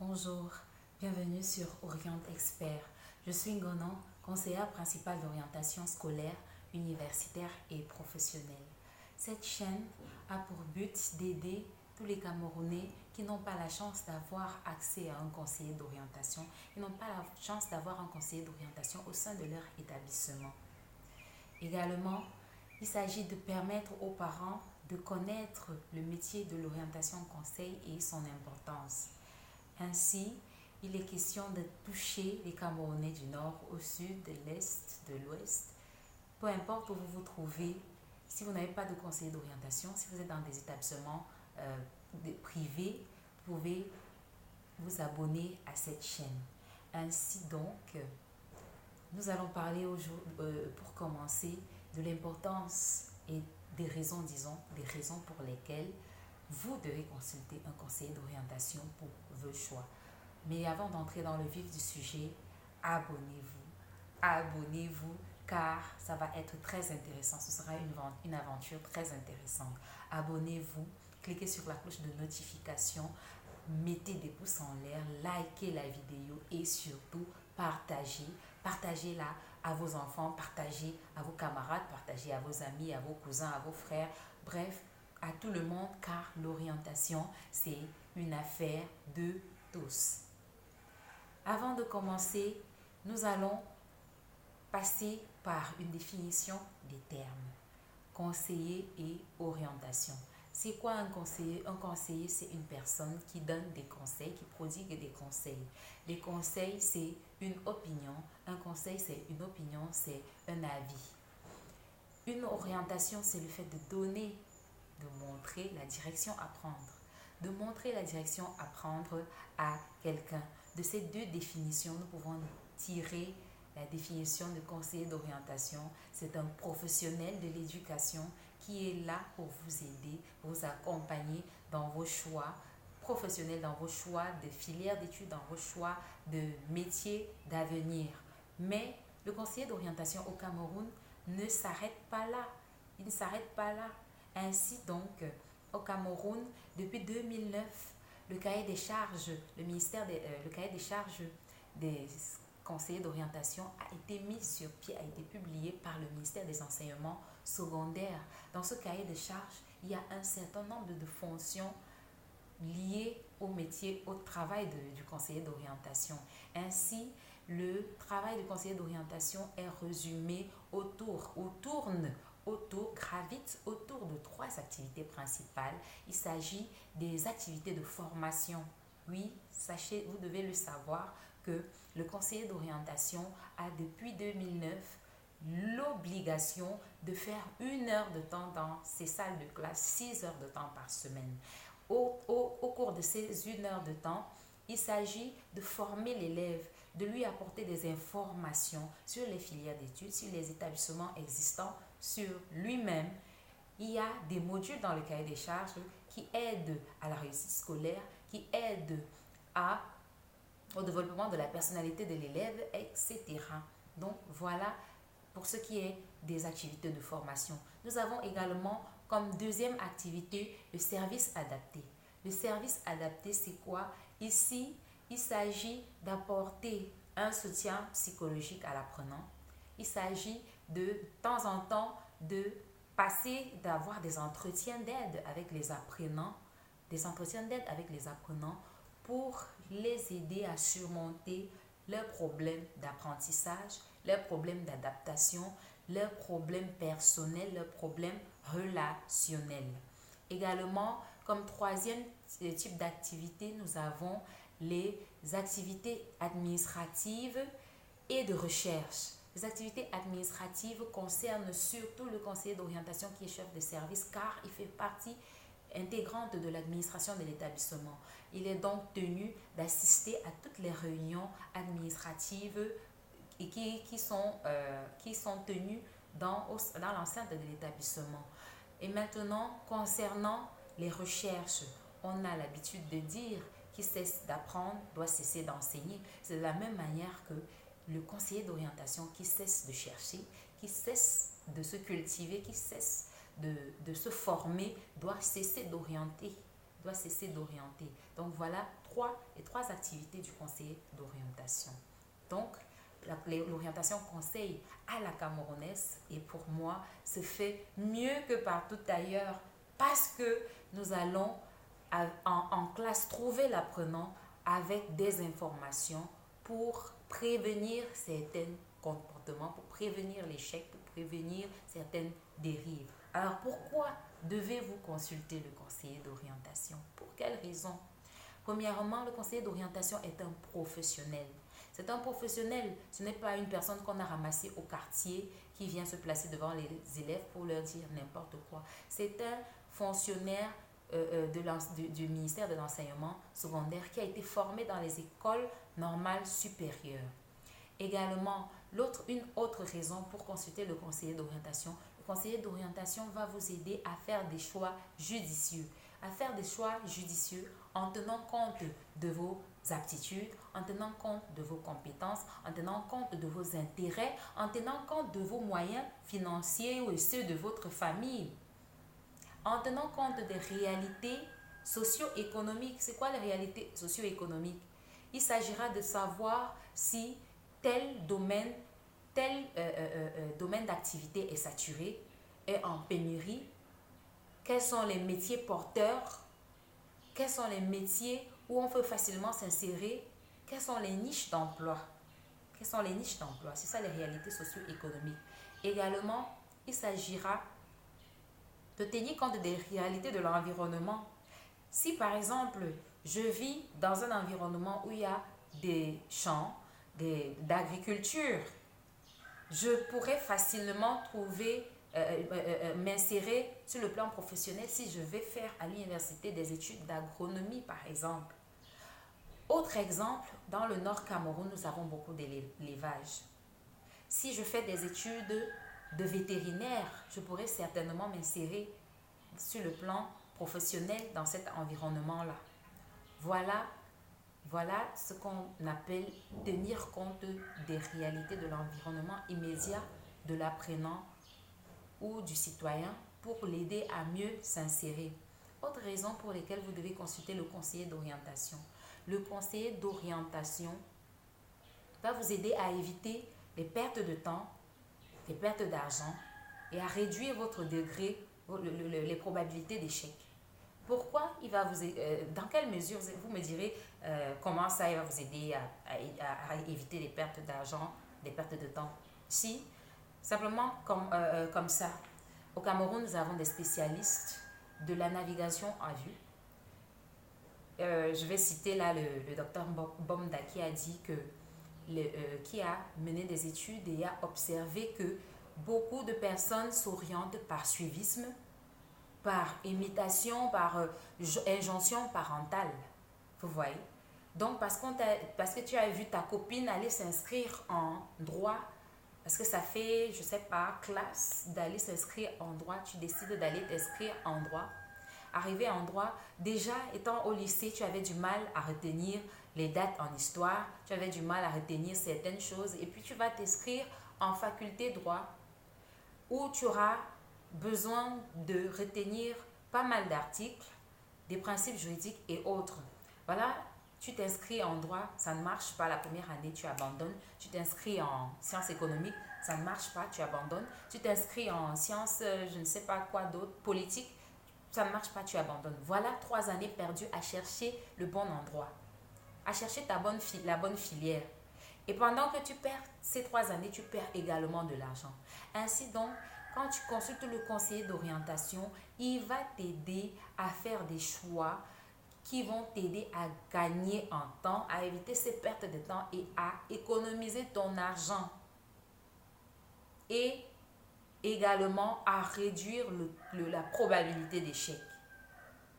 Bonjour, bienvenue sur Oriente Expert. Je suis Ngonon, conseillère principale d'orientation scolaire, universitaire et professionnelle. Cette chaîne a pour but d'aider tous les Camerounais qui n'ont pas la chance d'avoir accès à un conseiller d'orientation, qui n'ont pas la chance d'avoir un conseiller d'orientation au sein de leur établissement. Également, il s'agit de permettre aux parents de connaître le métier de l'orientation conseil et son importance. Ainsi, il est question de toucher les Camerounais du nord au sud, de l'est, de l'ouest. Peu importe où vous vous trouvez, si vous n'avez pas de conseiller d'orientation, si vous êtes dans des établissements privés, vous pouvez vous abonner à cette chaîne. Ainsi donc, nous allons parler pour commencer de l'importance et des raisons, des raisons pour lesquelles vous devez consulter un conseiller d'orientation pour vos choix. Mais avant d'entrer dans le vif du sujet, abonnez-vous. Abonnez-vous car ça va être très intéressant. Ce sera une aventure très intéressante. Abonnez-vous, cliquez sur la cloche de notification, mettez des pouces en l'air, likez la vidéo et surtout partagez. Partagez-la à vos enfants, partagez à vos camarades, partagez à vos amis, à vos cousins, à vos frères. Bref, à tout le monde car l'orientation, c'est une affaire de tous. Avant de commencer, nous allons passer par une définition des termes. Conseiller et orientation. C'est quoi un conseiller? Un conseiller, c'est une personne qui donne des conseils, qui prodigue des conseils. Les conseils, c'est une opinion. Un conseil, c'est une opinion, c'est un avis. Une orientation, c'est le fait de donner, de montrer la direction à prendre. De montrer la direction à prendre à quelqu'un. De ces deux définitions, nous pouvons tirer la définition de conseiller d'orientation. C'est un professionnel de l'éducation qui est là pour vous aider, pour vous accompagner dans vos choix professionnels, dans vos choix de filière d'études, dans vos choix de métiers d'avenir. Mais le conseiller d'orientation au Cameroun ne s'arrête pas là. Il ne s'arrête pas là. Ainsi donc, au Cameroun, depuis 2009, le cahier des charges, le cahier des charges des conseillers d'orientation a été mis sur pied, a été publié par le ministère des enseignements secondaires. Dans ce cahier de charges, il y a un certain nombre de fonctions liées au métier, au travail du conseiller d'orientation. Ainsi, le travail du conseiller d'orientation est résumé gravite autour de trois activités principales. Il s'agit des activités de formation. Oui, sachez, vous devez le savoir que le conseiller d'orientation a depuis 2009 l'obligation de faire 1 heure de temps dans ses salles de classe, 6 heures de temps par semaine. Au cours de ces 1 heure de temps, il s'agit de former l'élève, de lui apporter des informations sur les filières d'études, sur les établissements existants, sur lui-même. Il y a des modules dans le cahier des charges qui aident à la réussite scolaire, qui aident au développement de la personnalité de l'élève, etc. Donc voilà pour ce qui est des activités de formation. Nous avons également comme deuxième activité le service adapté. Le service adapté, c'est quoi? Ici, il s'agit d'apporter un soutien psychologique à l'apprenant. Il s'agit de temps en temps d'avoir des entretiens d'aide avec les apprenants, pour les aider à surmonter leurs problèmes d'apprentissage, leurs problèmes d'adaptation, leurs problèmes personnels, leurs problèmes relationnels. Également, comme troisième type d'activité, nous avons les activités administratives et de recherche. Les activités administratives concernent surtout le conseiller d'orientation qui est chef de service car il fait partie intégrante de l'administration de l'établissement. Il est donc tenu d'assister à toutes les réunions administratives et qui sont tenues dans l'enceinte de l'établissement. Et maintenant, concernant les recherches, on a l'habitude de dire qui cesse d'apprendre doit cesser d'enseigner. C'est de la même manière que le conseiller d'orientation qui cesse de chercher, qui cesse de se cultiver, qui cesse de se former, doit cesser d'orienter. doit cesser d'orienter. Donc voilà les trois activités du conseiller d'orientation. Donc l'orientation conseil à la camerounaise, et pour moi, se fait mieux que partout ailleurs parce que nous allons en classe trouver l'apprenant avec des informations pour prévenir certains comportements, pour prévenir l'échec, pour prévenir certaines dérives. Alors pourquoi devez-vous consulter le conseiller d'orientation? Pour quelles raisons? Premièrement, le conseiller d'orientation est un professionnel. C'est un professionnel, ce n'est pas une personne qu'on a ramassée au quartier qui vient se placer devant les élèves pour leur dire n'importe quoi. C'est un fonctionnaire du ministère de l'enseignement secondaire qui a été formé dans les écoles normales supérieures. Également, une autre raison pour consulter le conseiller d'orientation, le conseiller d'orientation va vous aider à faire des choix judicieux. À faire des choix judicieux en tenant compte de vos aptitudes, en tenant compte de vos compétences, en tenant compte de vos intérêts, en tenant compte de vos moyens financiers ou ceux de votre famille, en tenant compte des réalités socio-économiques. C'est quoi les réalités socio-économiques? Il s'agira de savoir si tel domaine d'activité est saturé, est en pénurie, quels sont les métiers porteurs, quels sont les métiers où on peut facilement s'insérer, quelles sont les niches d'emploi. Quelles sont les niches d'emploi? C'est ça les réalités socio-économiques. Également, il s'agira de tenir compte des réalités de l'environnement. Si par exemple, je vis dans un environnement où il y a des champs, d'agriculture, je pourrais facilement m'insérer sur le plan professionnel si je vais faire à l'université des études d'agronomie par exemple. Autre exemple, dans le nord Cameroun, nous avons beaucoup d'élevage. Si je fais des études de vétérinaire, je pourrais certainement m'insérer sur le plan professionnel dans cet environnement-là. Voilà ce qu'on appelle tenir compte des réalités de l'environnement immédiat de l'apprenant ou du citoyen pour l'aider à mieux s'insérer. Autre raison pour laquelle vous devez consulter le conseiller d'orientation. Le conseiller d'orientation va vous aider à éviter les pertes de temps, les pertes d'argent et à réduire votre degré, les probabilités d'échec. Pourquoi il va vous aider, dans quelle mesure, vous me direz comment ça il va vous aider à éviter les pertes d'argent, les pertes de temps. Si, simplement comme ça. Au Cameroun, nous avons des spécialistes de la navigation à vue. Je vais citer là le docteur Bomda qui a dit qui a mené des études et a observé que beaucoup de personnes s'orientent par suivisme, par imitation, par injonction parentale. Vous voyez? Donc, parce que tu as vu ta copine aller s'inscrire en droit, parce que ça fait, je ne sais pas, classe d'aller s'inscrire en droit, tu décides d'aller t'inscrire en droit. Arrivé en droit, déjà étant au lycée, tu avais du mal à retenir les dates en histoire, tu avais du mal à retenir certaines choses, et puis tu vas t'inscrire en faculté droit, où tu auras besoin de retenir pas mal d'articles, des principes juridiques et autres. Voilà, tu t'inscris en droit, ça ne marche pas la première année, tu abandonnes. Tu t'inscris en sciences économiques, ça ne marche pas, tu abandonnes. Tu t'inscris en sciences, je ne sais pas quoi d'autre, politique, ça ne marche pas, tu abandonnes. Voilà 3 années perdues à chercher le bon endroit, à chercher la bonne filière. Et pendant que tu perds ces 3 années, tu perds également de l'argent. Ainsi donc, quand tu consultes le conseiller d'orientation, il va t'aider à faire des choix qui vont t'aider à gagner en temps, à éviter ces pertes de temps et à économiser ton argent. Et également à réduire la probabilité d'échec.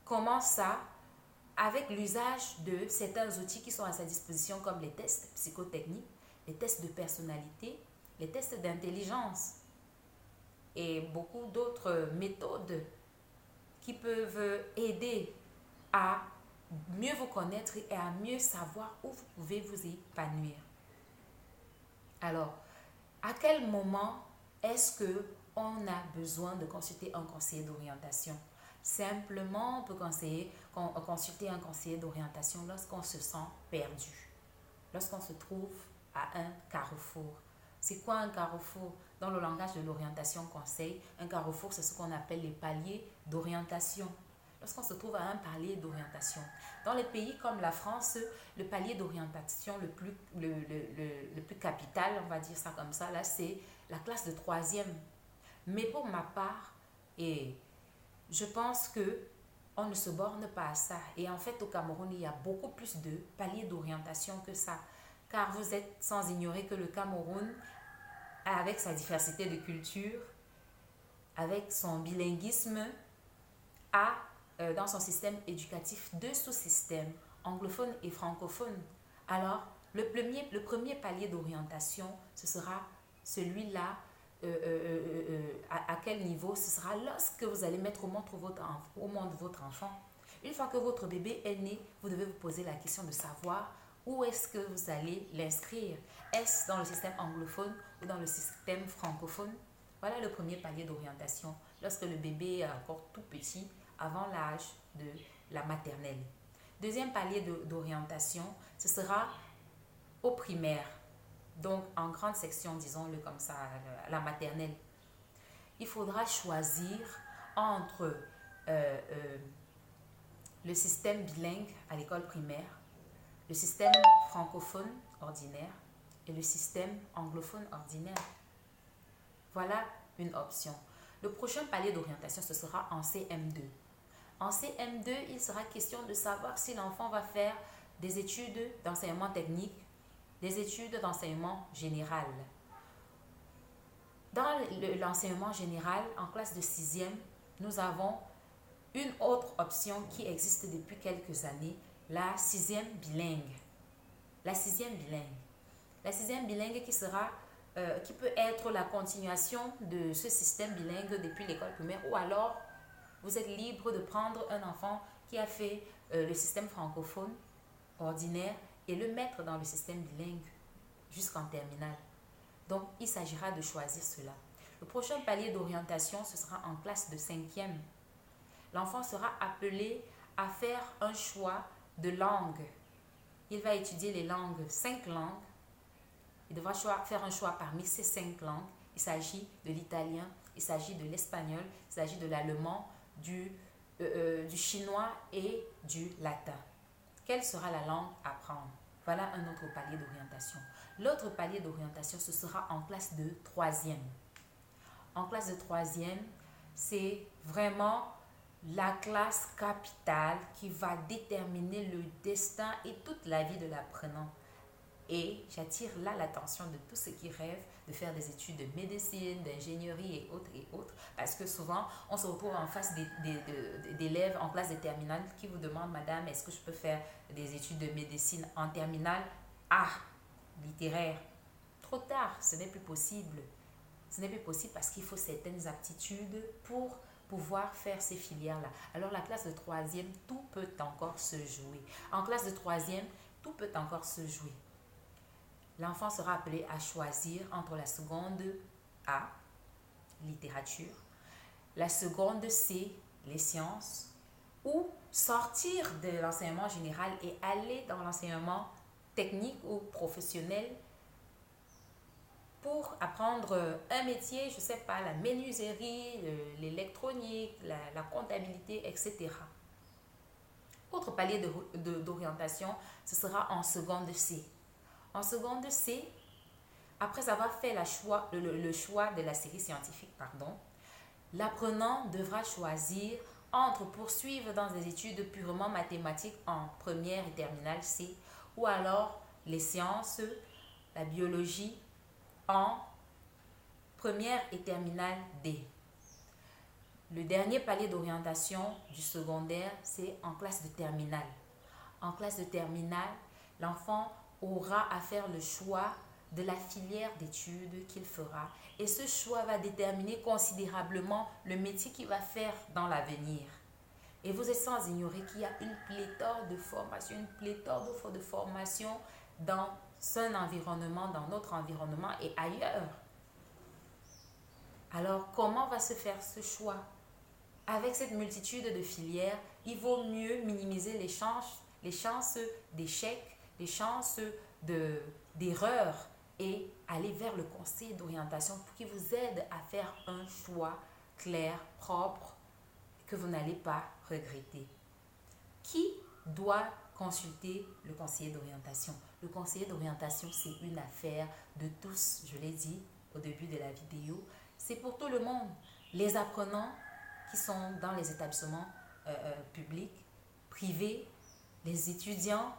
Comment ça? Avec l'usage de certains outils qui sont à sa disposition comme les tests psychotechniques, les tests de personnalité, les tests d'intelligence et beaucoup d'autres méthodes qui peuvent aider à mieux vous connaître et à mieux savoir où vous pouvez vous épanouir. Alors, à quel moment est-ce qu'on a besoin de consulter un conseiller d'orientation? Simplement, on peut consulter un conseiller d'orientation lorsqu'on se sent perdu, lorsqu'on se trouve à un carrefour. C'est quoi un carrefour? Dans le langage de l'orientation conseil, un carrefour, c'est ce qu'on appelle les paliers d'orientation. Lorsqu'on se trouve à un palier d'orientation. Dans les pays comme la France, le palier d'orientation le plus capital, on va dire ça comme ça, là, c'est la classe de troisième. Mais pour ma part, et je pense que on ne se borne pas à ça. Et en fait, au Cameroun, il y a beaucoup plus de paliers d'orientation que ça. Car vous êtes sans ignorer que le Cameroun, avec sa diversité de culture, avec son bilinguisme, a dans son système éducatif deux sous-systèmes, anglophone et francophone. Alors, le premier palier d'orientation, ce sera celui-là. À quel niveau? Ce sera lorsque vous allez mettre au monde votre enfant. Une fois que votre bébé est né, vous devez vous poser la question de savoir où est-ce que vous allez l'inscrire. Est-ce dans le système anglophone ou dans le système francophone? Voilà le premier palier d'orientation, lorsque le bébé est encore tout petit, avant l'âge de la maternelle. Deuxième palier d'orientation, ce sera au primaire. Donc, en grande section, disons-le comme ça, la maternelle. Il faudra choisir entre le système bilingue à l'école primaire, le système francophone ordinaire et le système anglophone ordinaire. Voilà une option. Le prochain palier d'orientation, ce sera en CM2. En CM2, il sera question de savoir si l'enfant va faire des études d'enseignement technique, des études d'enseignement général. Dans l'enseignement général, en classe de 6e, nous avons une autre option qui existe depuis quelques années, la 6e bilingue. La 6e bilingue. La 6e bilingue qui peut être la continuation de ce système bilingue depuis l'école primaire, ou alors vous êtes libre de prendre un enfant qui a fait le système francophone ordinaire et le mettre dans le système bilingue jusqu'en terminale. Donc, il s'agira de choisir cela. Le prochain palier d'orientation, ce sera en classe de 5e. L'enfant sera appelé à faire un choix de langue. Il va étudier les langues, 5 langues. Il devra faire un choix parmi ces 5 langues. Il s'agit de l'italien, il s'agit de l'espagnol, il s'agit de l'allemand, du chinois et du latin. Quelle sera la langue à prendre? Voilà un autre palier d'orientation. L'autre palier d'orientation, ce sera en classe de 3e. En classe de 3e, c'est vraiment la classe capitale qui va déterminer le destin et toute la vie de l'apprenant. Et j'attire là l'attention de tous ceux qui rêvent de faire des études de médecine, d'ingénierie et autres, parce que souvent, on se retrouve en face d'élèves en classe de terminale qui vous demandent, madame, est-ce que je peux faire des études de médecine en terminale? Ah, littéraire. Trop tard, ce n'est plus possible. Ce n'est plus possible parce qu'il faut certaines aptitudes pour pouvoir faire ces filières-là. Alors, la classe de 3e, tout peut encore se jouer. En classe de 3e, tout peut encore se jouer. L'enfant sera appelé à choisir entre la seconde A, littérature, la seconde C, les sciences, ou sortir de l'enseignement général et aller dans l'enseignement technique ou professionnel pour apprendre un métier, je ne sais pas, la menuiserie, l'électronique, la comptabilité, etc. Autre palier d'orientation, ce sera en seconde C. En seconde C, après avoir fait le choix de la série scientifique, l'apprenant devra choisir entre poursuivre dans des études purement mathématiques en première et terminale C, ou alors les sciences, la biologie en première et terminale D. Le dernier palier d'orientation du secondaire, c'est en classe de terminale. En classe de terminale, l'enfant aura à faire le choix de la filière d'études qu'il fera. Et ce choix va déterminer considérablement le métier qu'il va faire dans l'avenir. Et vous êtes sans ignorer qu'il y a une pléthore de formations, une pléthore d'offres de formation dans un environnement, dans notre environnement et ailleurs. Alors, comment va se faire ce choix? avec cette multitude de filières, il vaut mieux minimiser les chances d'échec, les chances d'erreur et aller vers le conseil d'orientation pour qu'il vous aide à faire un choix clair, propre, que vous n'allez pas regretter. Qui doit consulter le conseiller d'orientation? Le conseiller d'orientation, c'est une affaire de tous, je l'ai dit au début de la vidéo. C'est pour tout le monde. Les apprenants qui sont dans les établissements publics, privés, les étudiants,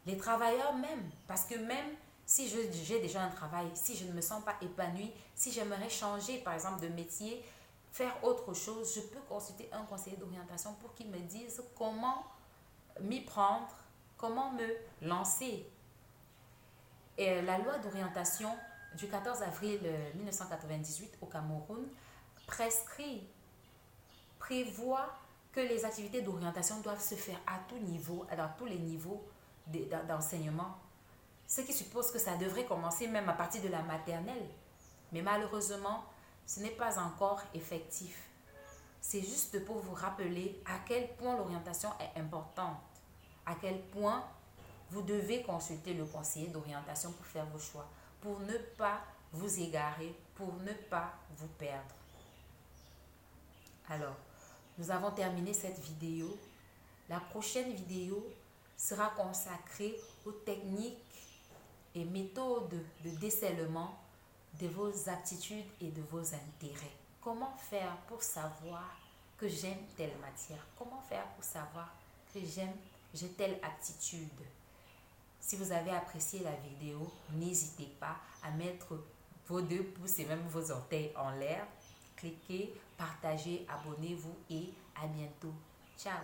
les travailleurs même. Parce que même si j'ai déjà un travail, si je ne me sens pas épanouie, si j'aimerais changer par exemple de métier, faire autre chose, je peux consulter un conseiller d'orientation pour qu'il me dise comment m'y prendre, comment me lancer. Et la loi d'orientation du 14 avril 1998 au Cameroun prévoit que les activités d'orientation doivent se faire à tout niveau, dans tous les niveaux d'enseignement. Ce qui suppose que ça devrait commencer même à partir de la maternelle. Mais malheureusement, ce n'est pas encore effectif. C'est juste pour vous rappeler à quel point l'orientation est importante, à quel point vous devez consulter le conseiller d'orientation pour faire vos choix, pour ne pas vous égarer, pour ne pas vous perdre. Alors, nous avons terminé cette vidéo. La prochaine vidéo sera consacrée aux techniques et méthodes de décèlement de vos aptitudes et de vos intérêts. Comment faire pour savoir que j'aime telle matière? Comment faire pour savoir que j'ai telle aptitude? Si vous avez apprécié la vidéo, n'hésitez pas à mettre vos 2 pouces et même vos orteils en l'air. Cliquez, partagez, abonnez-vous et à bientôt. Ciao!